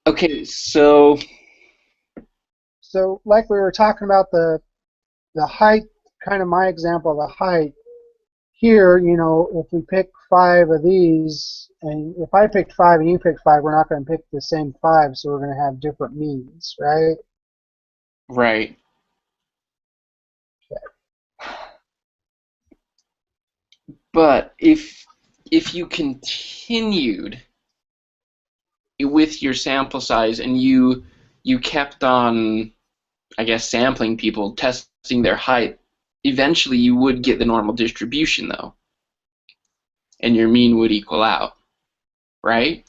Okay, so So, like we were talking about the height, kind of my example of the height here. If we pick five of these, and if I picked five and you picked five, we're not going to pick the same five, so we're going to have different means, right? right. But if you continued with your sample size and you kept on, I guess, sampling people, testing their height, eventually you would get the normal distribution though, and your mean would equal out, right?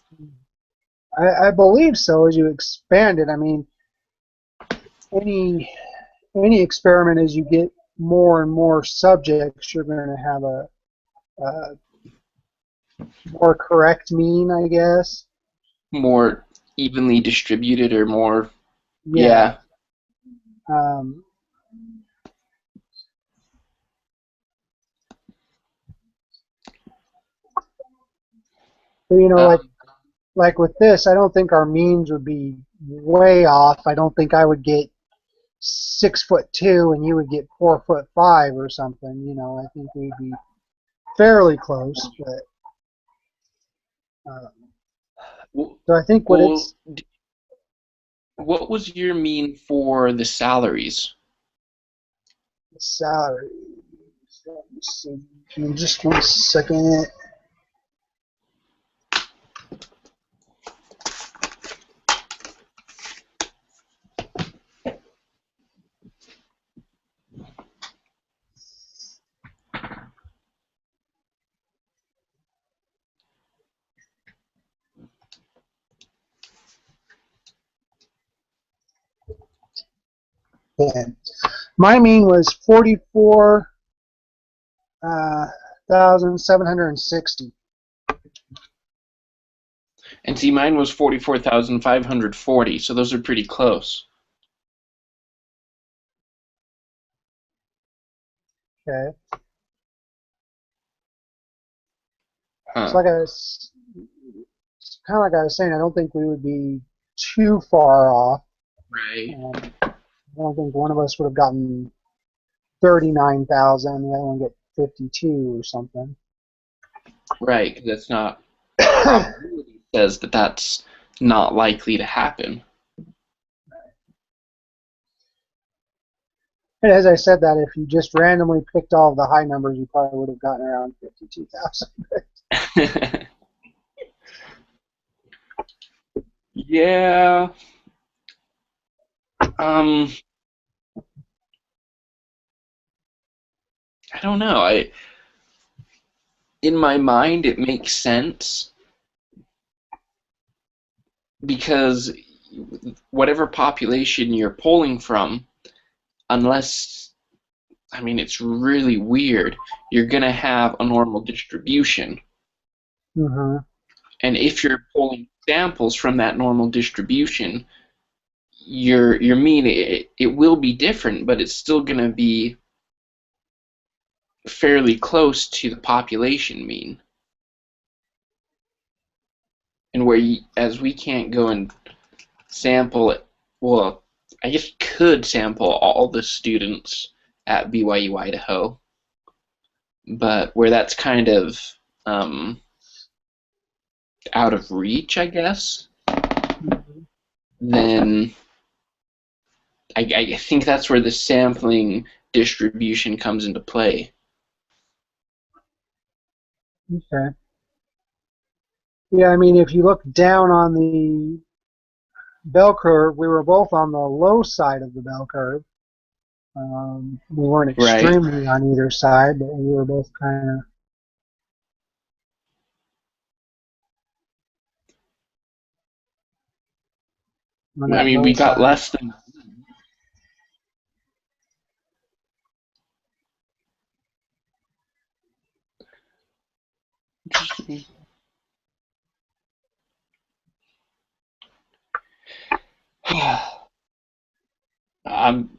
I believe so. As you expand it, I mean, any any experiment as you get more and more subjects, you're going to have a more correct mean, I guess. More evenly distributed or more, Yeah. yeah. Um, but, Um, like with this, I don't think our means would be way off. I don't think I would get 6'2" and you would get 4'5" or something. I think we'd be fairly close. But so I think what well, it's what was your mean for the salaries? salary. Let me see. Give me just 1 second. Yeah. My mean was 44,760. And see, mine was 44,540, so those are pretty close. Okay. So Huh. like kind of like I was saying, I don't think we would be too far off. Right. I don't think one of us would have gotten 39,000, and the other one get 52 or something. Right, 'cause that's not probability says that that's not likely to happen. And as I said that, if you just randomly picked all of the high numbers, you probably would have gotten around 52,000. Yeah. Um, I don't know. In my mind it makes sense because whatever population you're polling from, unless I mean it's really weird, you're gonna have a normal distribution. Mm-hmm. And if you're pulling samples from that normal distribution, your mean it will be different, but it's still going to be fairly close to the population mean. And as we can't go and sample it, well, I guess could sample all the students at BYU Idaho, but where that's kind of um, out of reach, I guess, then I think that's where the sampling distribution comes into play. Okay. Yeah, I mean, if you look down on the bell curve, we were both on the low side of the bell curve. We weren't Right. extremely on either side, but we were both kind of on I that mean, low we got side. less than.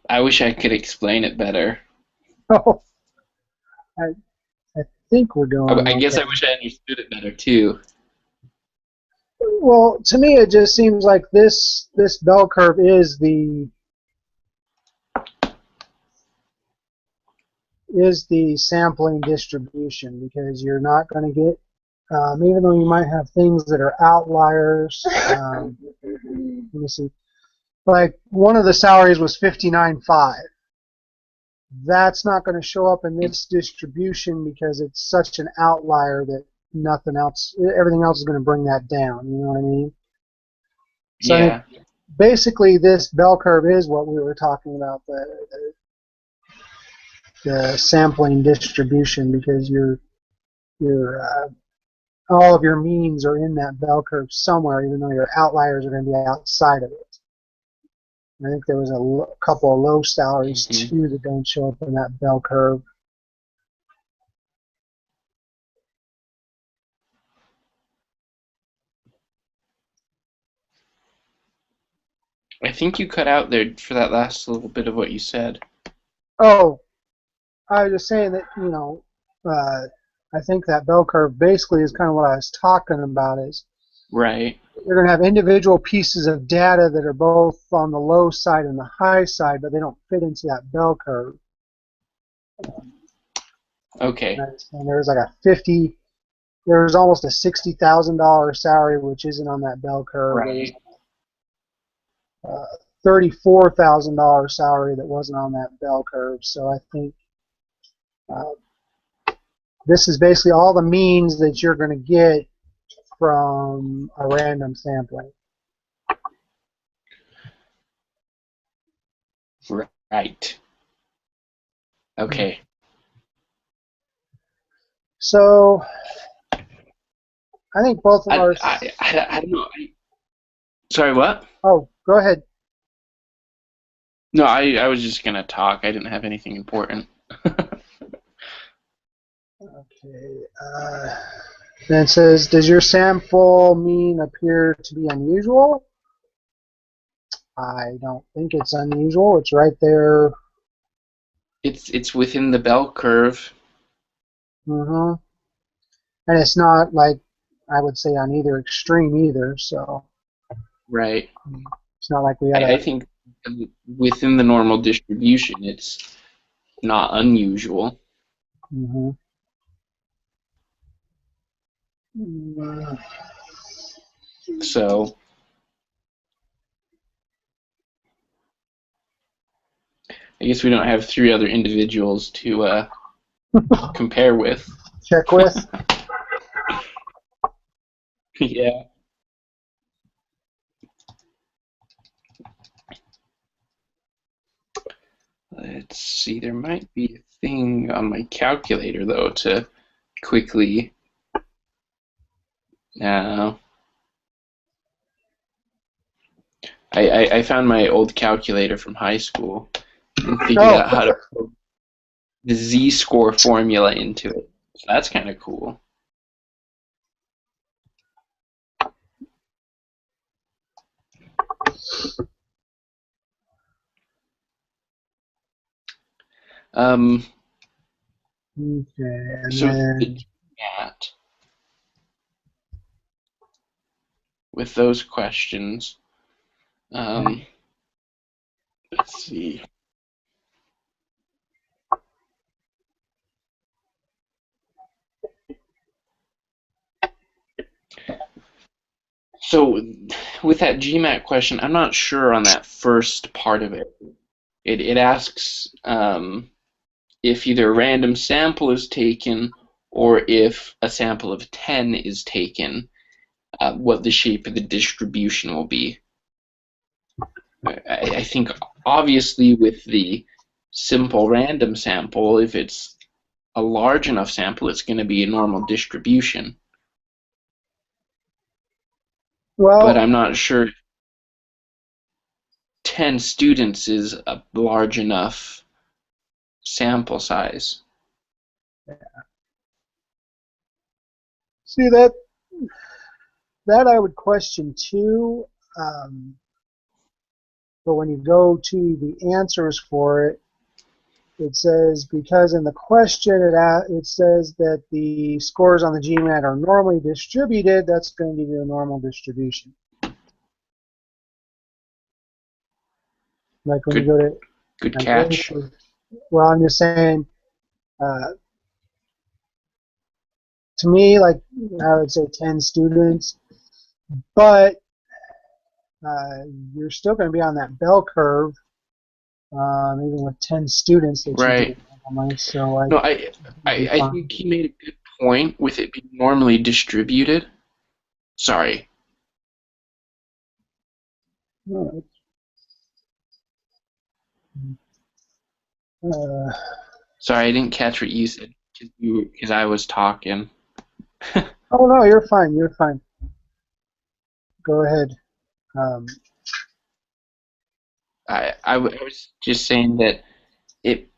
I wish I could explain it better. So I, I think we're doing I guess okay. I wish I understood it better too. Well, to me, it just seems like this bell curve is the sampling distribution, because you're not going to get, even though you might have things that are outliers. Let me see. Like one of the salaries was 59.5. That's not going to show up in this distribution because it's such an outlier that nothing else, everything else is going to bring that down. You know what I mean? So I think Yeah. basically this bell curve is what we were talking about, the sampling distribution, because your all of your means are in that bell curve somewhere, even though your outliers are going to be outside of it. I think there was a couple of low salaries Hmm. too that don't show up in that bell curve. I think you cut out there for that last little bit of what you said. Oh, I was just saying that, uh, I think that bell curve basically is kind of what I was talking about. Is Right. you're going to have individual pieces of data that are both on the low side and the high side, but they don't fit into that bell curve. Okay. And there's like a 50, there's almost a $60,000 salary which isn't on that bell curve. There's Right. a $34,000 salary that wasn't on that bell curve. So I think uh, this is basically all the means that you're going to get from a random sampling. Right. Okay. So I think both of our. I don't know. Sorry, what? Oh, go ahead. No, I was just gonna talk. I didn't have anything important. Okay. Then it says, does your sample mean appear to be unusual? I don't think it's unusual. It's right there. It's within the bell curve. hmm And it's not like, I would say, on either extreme either. So Right. it's not like we had I a. think within the normal distribution, it's not unusual. hmm So I guess we don't have three other individuals to compare with. Check with. Yeah. Let's see. There might be a thing on my calculator though to quickly. Uh, I found my old calculator from high school and figured Oh, out how to put the z-score formula into it. So that's kind of cool. Um, okay. And so the then. GMAT with those questions. Um, let's see. So with that GMAT question, I'm not sure on that first part of it. It asks if either a random sample is taken or if a sample of 10 is taken, what the shape of the distribution will be. I think obviously with the simple random sample, if it's a large enough sample, it's going to be a normal distribution. But Well, I'm not sure 10 students is a large enough sample size. see that I would question too. Um, but when you go to the answers for it, It says because in the question it says that the scores on the GMAT are normally distributed, that's going to give you a normal distribution. Like when you Good, go to good an A, catch. well, I'm just saying, to me, like I would say 10 students, but you're still going to be on that bell curve, even with 10 students that you do Right. normally. So I No, think I, you'll be I fine. think he made a good point with it being normally distributed. Sorry. All right. Uh, Sorry, I didn't catch what you said because I was talking. oh no, you're fine. You're fine. Go ahead. Um, I was just saying that it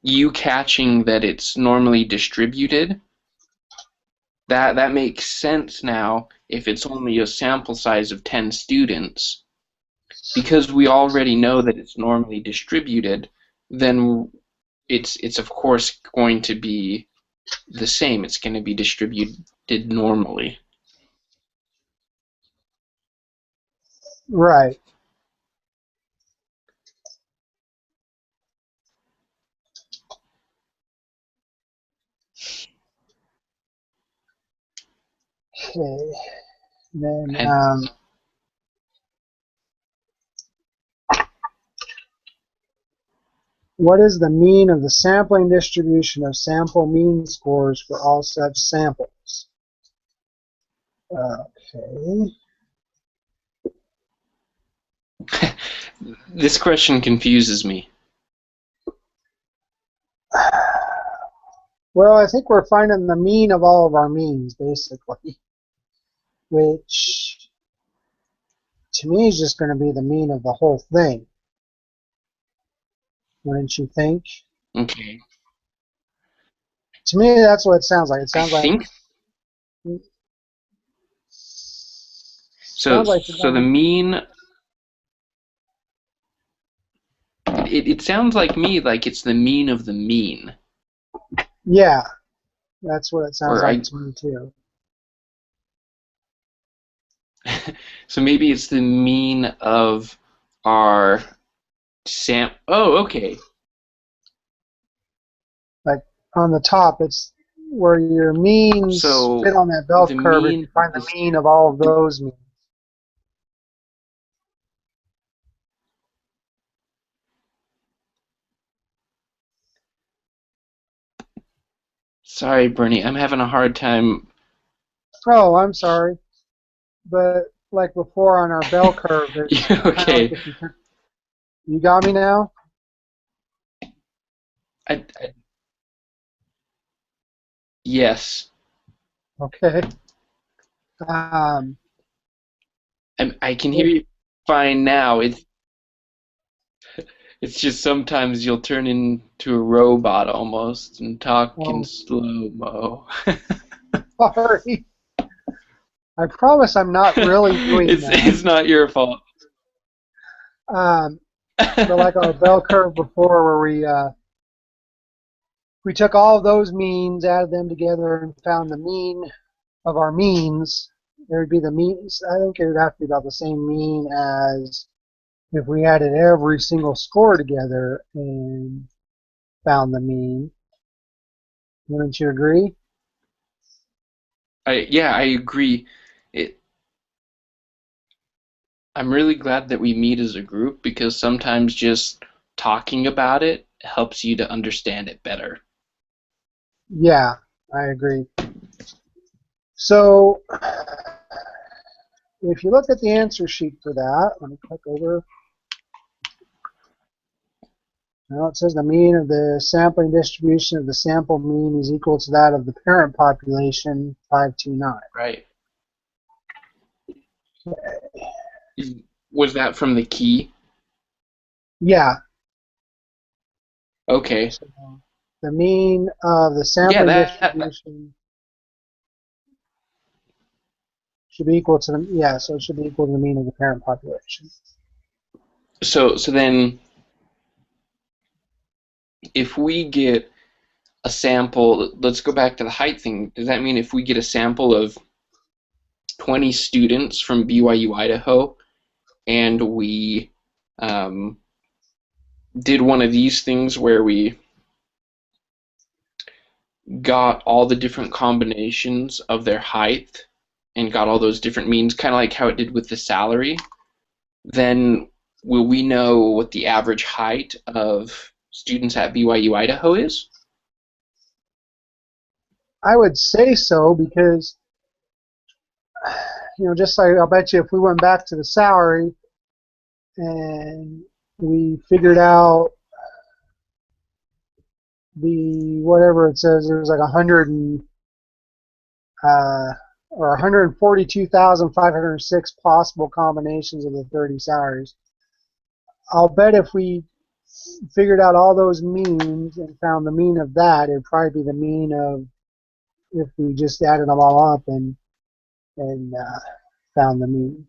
you catching that it's normally distributed, that makes sense now if it's only a sample size of 10 students. Because we already know that it's normally distributed, then it's of course going to be the same. It's going to be distributed normally. right. Okay. Then And what is the mean of the sampling distribution of sample mean scores for all such samples? Okay. this question confuses me. Well, I think we're finding the mean of all of our means, basically, which to me is just going to be the mean of the whole thing. Wouldn't you think? Okay. To me, that's what it sounds like. It I sounds like think so. sounds like you're So the going. mean, it sounds like me like it's the mean of the mean, Yeah, that's what it sounds or like I. to me too. So maybe it's the mean of our Oh, okay. Like on the top, it's where your means So fit on that bell the curve. If you mean find of the this. mean of all of those means. Sorry, Bernie. I'm having a hard time. Oh, I'm sorry, but like before on our bell curve, it's kind of like Okay. if you took. You got me now? I yes. Okay. Um, I can hear you fine now. It's just sometimes you'll turn into a robot almost and talk in well, slow-mo. sorry. I promise I'm not really doing that. It's not your fault. Um, but like our bell curve before, where we took all of those means, added them together, and found the mean of our means. There would be the mean. I think it would have to be about the same mean as if we added every single score together and found the mean. Wouldn't you agree? Yeah, I agree. It, I'm really glad that we meet as a group because sometimes just talking about it helps you to understand it better. Yeah, I agree. So if you look at the answer sheet for that, let me click over. Now it says the mean of the sampling distribution of the sample mean is equal to that of the parent population, 529. Right. Was that from the key? Yeah, Okay. so the mean of the Yeah, sampling that distribution should be equal to the, yeah, so it should be equal to the mean of the parent population. so then if we get a sample, let's go back to the height thing. Does that mean if we get a sample of 20 students from BYU Idaho and we um, did one of these things where we got all the different combinations of their height and got all those different means, kind of like how it did with the salary, then will we know what the average height of students at BYU Idaho is? I would say so because, just like I'll bet you if we went back to the salary and we figured out the whatever it says, there's like 100 and or 142,506 possible combinations of the 30 salaries. I'll bet if we figured out all those means and found the mean of that, it'd probably be the mean of if we just added them all up and found the mean.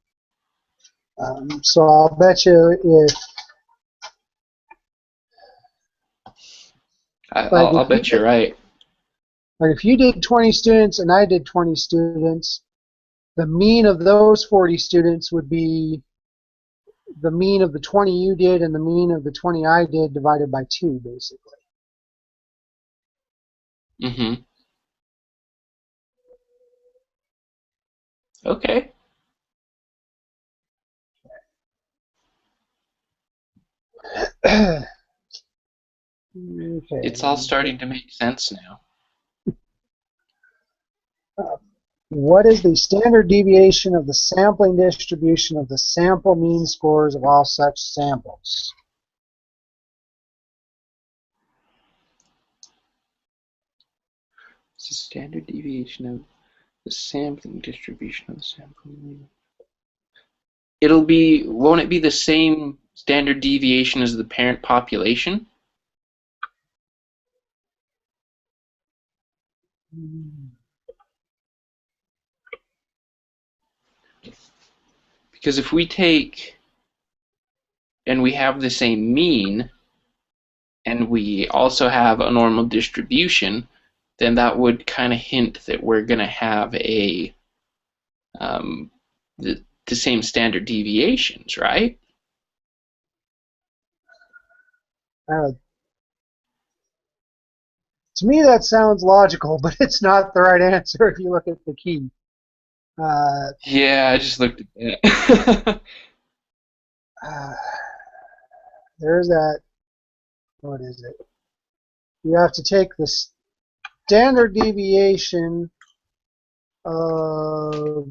So I'll bet you if like I'll bet you're right. if you did 20 students and I did 20 students, the mean of those 40 students would be the mean of the 20 you did and the mean of the 20 I did divided by 2, basically. Mm-hmm. Okay. Okay. It's all starting to make sense now. What is the standard deviation of the sampling distribution of the sample mean scores of all such samples? It's the standard deviation of the sampling distribution of the sampling. Won't it be the same standard deviation as the parent population? Because if we take and we have the same mean and we also have a normal distribution, then that would kind of hint that we're going to have um, the same standard deviations, right? Uh, to me, that sounds logical, but it's not the right answer if you look at the key. Yeah, I just looked at that. Uh, there's that. What is it? You have to take the standard deviation of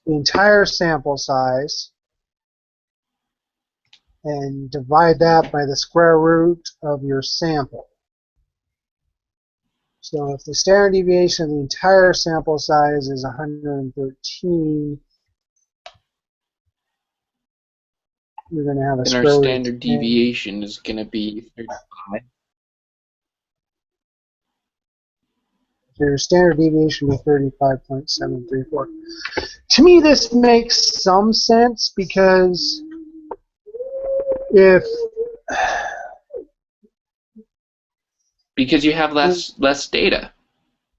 the entire sample size and divide that by the square root of your sample. So if the standard deviation of the entire sample size is 113, you're going to have a Then our square root of standard 10. deviation is going to be 35. So your standard deviation will be 35.734. To me, this makes some sense because if Because you have less data.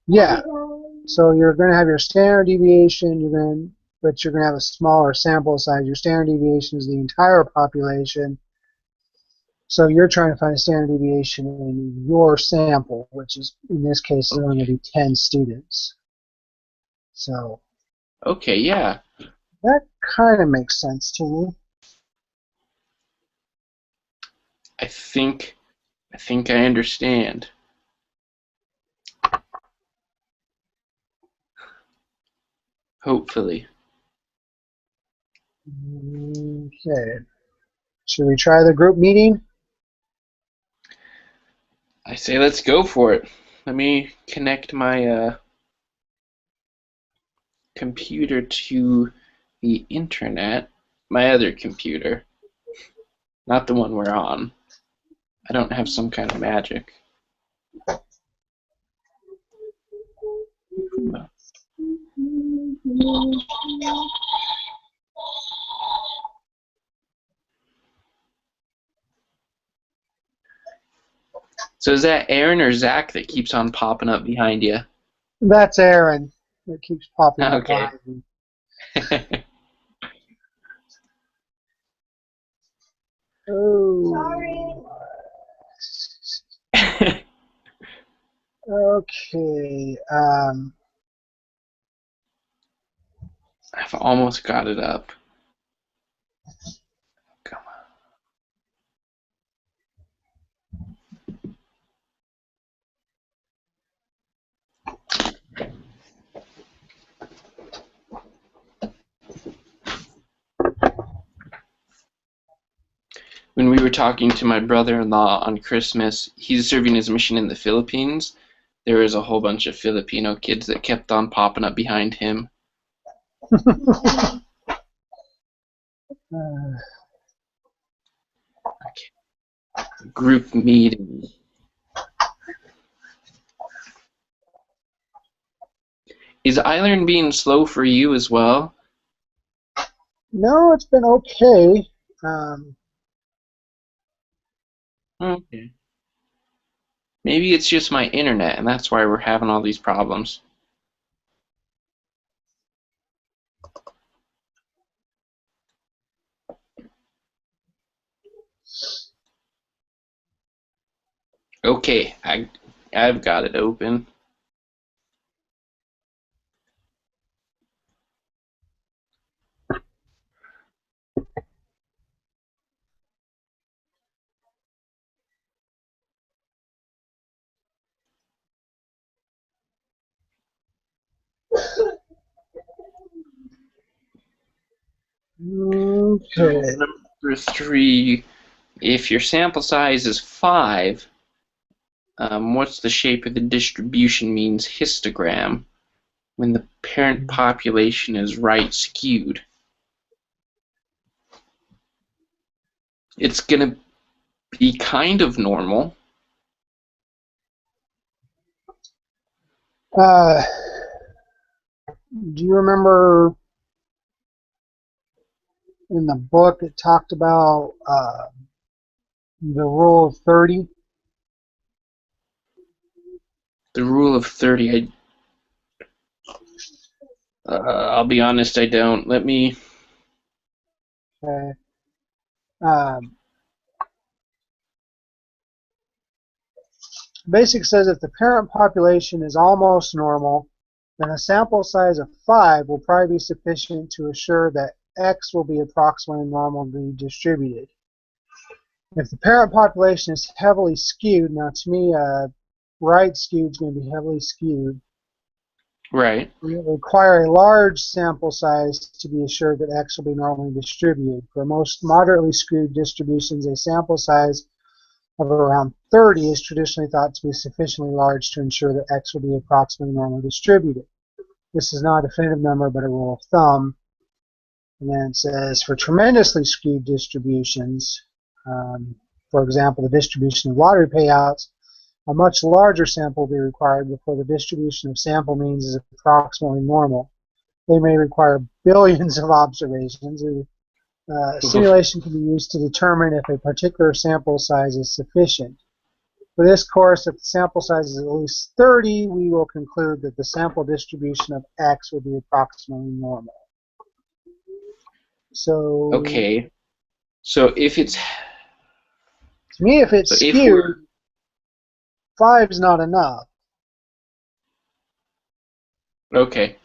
yeah, so you're going to have your standard deviation, but you're going to have a smaller sample size. Your standard deviation is the entire population. So you're trying to find a standard deviation in your sample, which is in this case is only going to be 10 students. So Okay, yeah. that kind of makes sense to me. I think I understand. Hopefully. Okay. Should we try the group meeting? I say let's go for it. Let me connect my computer to the internet. My other computer. Not the one we're on. I don't have some kind of magic. So is that Aaron or Zach that keeps on popping up behind you? That's Aaron. It keeps popping up Okay. behind me. Oh. Sorry. Okay. I've almost got it up. Come When we were talking to my brother-in-law on Christmas, he's serving his mission in the Philippines. There was a whole bunch of Filipino kids that kept on popping up behind him. Group meeting. Is Iron being slow for you as well? no, it's been okay. Okay. Maybe it's just my internet, and that's why we're having all these problems. Okay, I've got it open. So Okay. number 3, if your sample size is 5, what's the shape of the distribution means histogram when the parent population is right skewed? It's going to be kind of normal. Uh, do you remember in the book it talked about the rule of 30? The rule of 30, I'll be honest, I don't. Let me. Okay. Um, Basic says if the parent population is almost normal, then a sample size of 5 will probably be sufficient to assure that X will be approximately normally distributed. If the parent population is heavily skewed, now to me, right skewed is going to be heavily skewed. Right. We require a large sample size to be assured that X will be normally distributed. For most moderately skewed distributions, a sample size of around 30 is traditionally thought to be sufficiently large to ensure that X will be approximately normally distributed. This is not a definitive number, but a rule of thumb. And then it says for tremendously skewed distributions, for example, the distribution of lottery payouts, a much larger sample will be required before the distribution of sample means is approximately normal. They may require billions of observations. Simulation can be used to determine if a particular sample size is sufficient. For this course, if the sample size is at least 30, we will conclude that the sample distribution of X will be approximately normal. So, Okay. So if it's to me, if it's so if we're skewed, 5 is not enough. okay,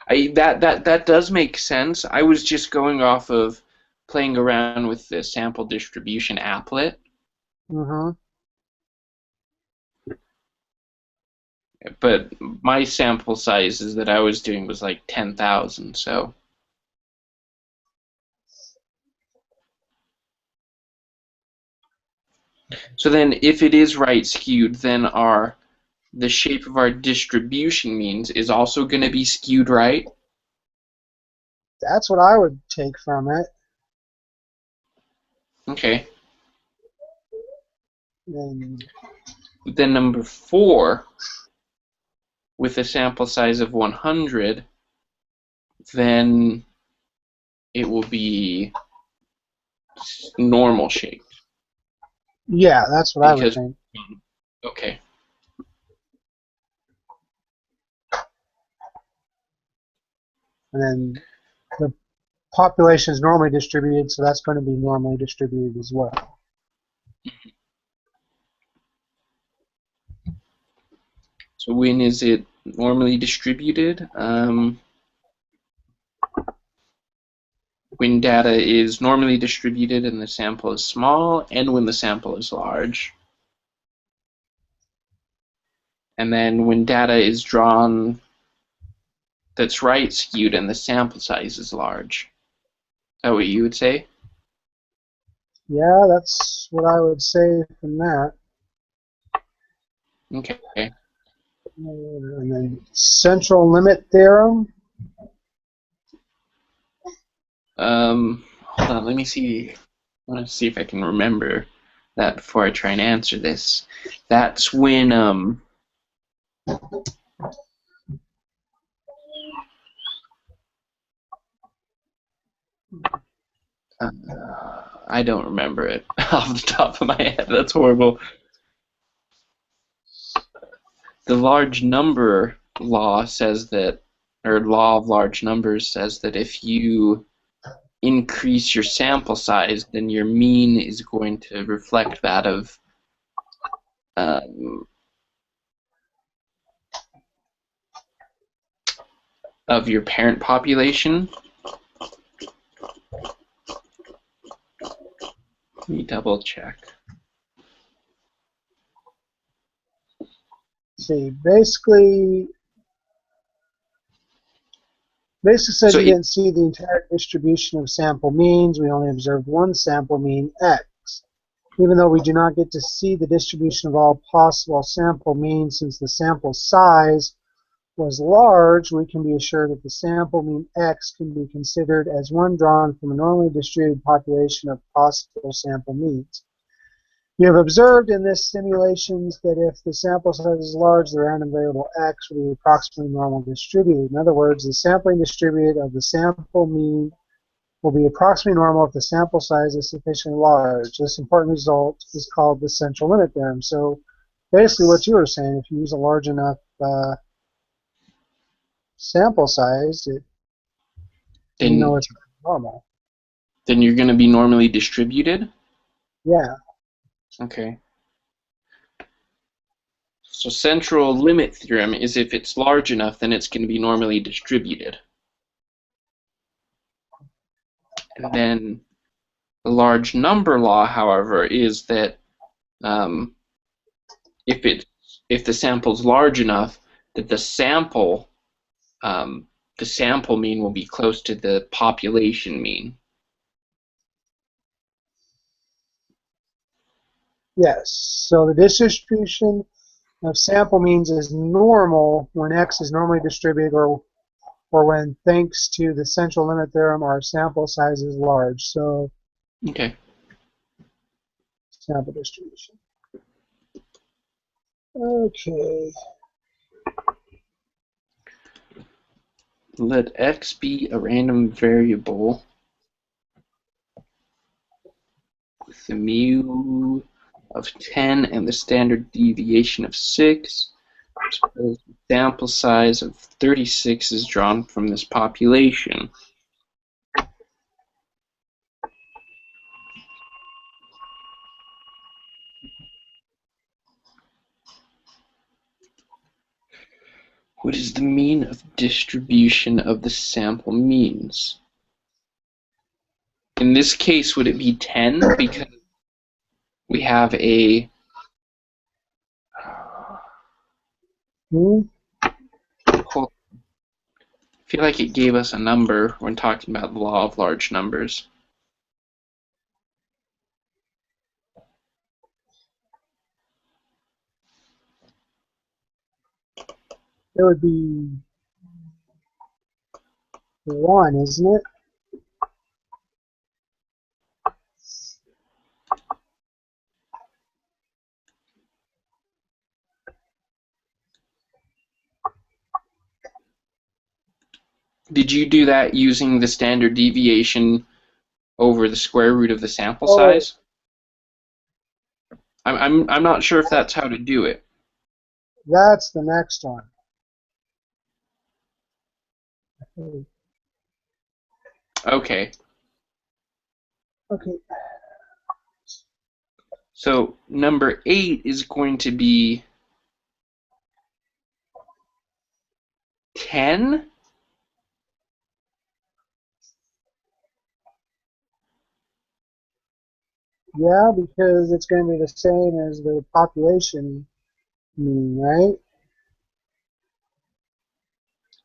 that does make sense. I was just going off of playing around with the sample distribution applet, Mm-hmm. but my sample sizes that I was doing was like 10,000. So then if it is right skewed, then the shape of our distribution means is also going to be skewed right. That's what I would take from it. Okay. And Then number 4, with a sample size of 100, then it will be normal shape yeah, that's what I would because think. Okay. And then the population is normally distributed, so that's going to be normally distributed as well. So when is it normally distributed? When data is normally distributed and the sample is small, and when the sample is large. And then when data is drawn that's right skewed and the sample size is large. Is that what you would say? Yeah, that's what I would say from that. Okay. And then central limit theorem. Hold on, let me see. I want to see if I can remember that before I try and answer this. That's when I don't remember it off the top of my head. That's horrible. The large number law says that, or law of large numbers says that if you increase your sample size, then your mean is going to reflect that um, of your parent population. Let me double check. See, basically said So you it, didn't see the entire distribution of sample means. We only observed one sample mean x. Even though we do not get to see the distribution of all possible sample means, since the sample size was large, we can be assured that the sample mean x can be considered as one drawn from a normally distributed population of possible sample means. You have observed in this simulations that if the sample size is large, the random variable x will be approximately normally distributed. In other words, the sampling distributed of the sample mean will be approximately normal if the sample size is sufficiently large. This important result is called the central limit theorem. So basically what you were saying, if you use a large enough sample size, you know then it's normal. then you're going to be normally distributed. Yeah. Okay. So central limit theorem is if it's large enough, then it's going to be normally distributed. And then the large number law, however, is that um, if the sample's large enough, that um, the sample mean will be close to the population mean. Yes. So the distribution of sample means is normal when x is normally distributed or when, thanks to the central limit theorem, our sample size is large. So Okay. sample distribution. Okay. Let x be a random variable with the mu of 10 and the standard deviation of 6. Suppose the sample size of 36 is drawn from this population. What is the mean of distribution of the sample means? In this case, would it be 10? Because we have a Hmm? I feel like it gave us a number when talking about the law of large numbers. It would be 1, isn't it? Did you do that using the standard deviation over the square root of the sample Oh, size? I'm not sure if that's how to do it. That's the next one. Okay. Okay. So number 8 is going to be 10? Yeah, because it's going to be the same as the population mean, right?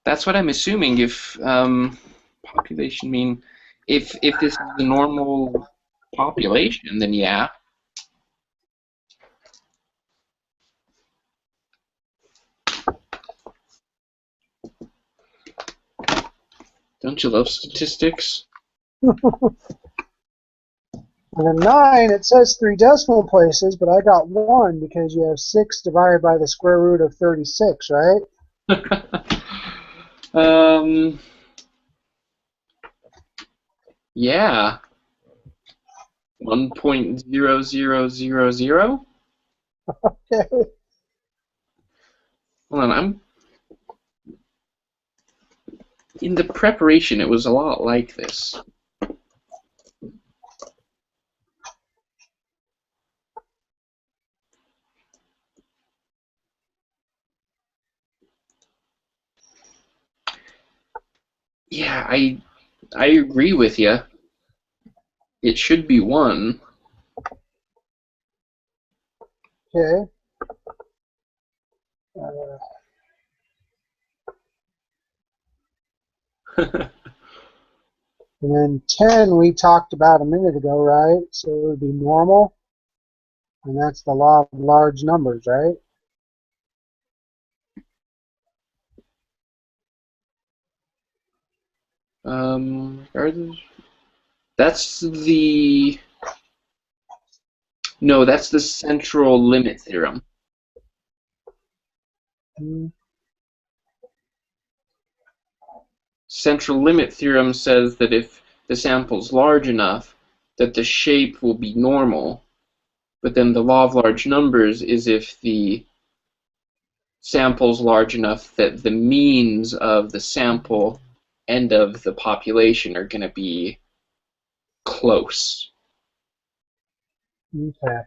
That's what I'm assuming. If population mean, if this is the normal population, then yeah. Don't you love statistics? And then 9, it says 3 decimal places, but I got 1 because you have 6 divided by the square root of 36, right? um, yeah, 1.0000. Okay. Hold on, I'm in the preparation. It was a lot like this. Yeah, I agree with you. It should be 1. Okay. Uh, and then 10 we talked about a minute ago, right? So it would be normal, and that's the law of large numbers, right? That's the no, that's the central limit theorem. Mm, Central limit theorem says that if the sample's large enough, that the shape will be normal. But then the law of large numbers is if the sample's large enough that the means of the sample and of the population are going to be close. okay.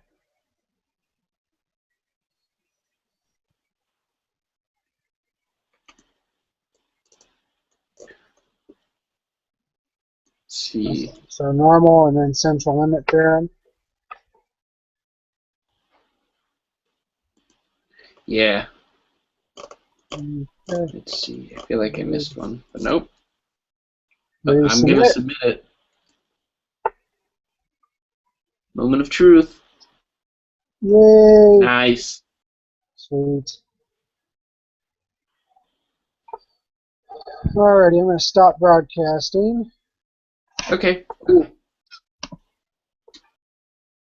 Let's see. So normal and then central limit theorem. Yeah. Okay. Let's see. I feel like I missed one, but nope. Ready to I'm going to submit? submit it. Moment of truth. Yay! Nice. Sweet. Alrighty, I'm going to stop broadcasting. Okay, cool.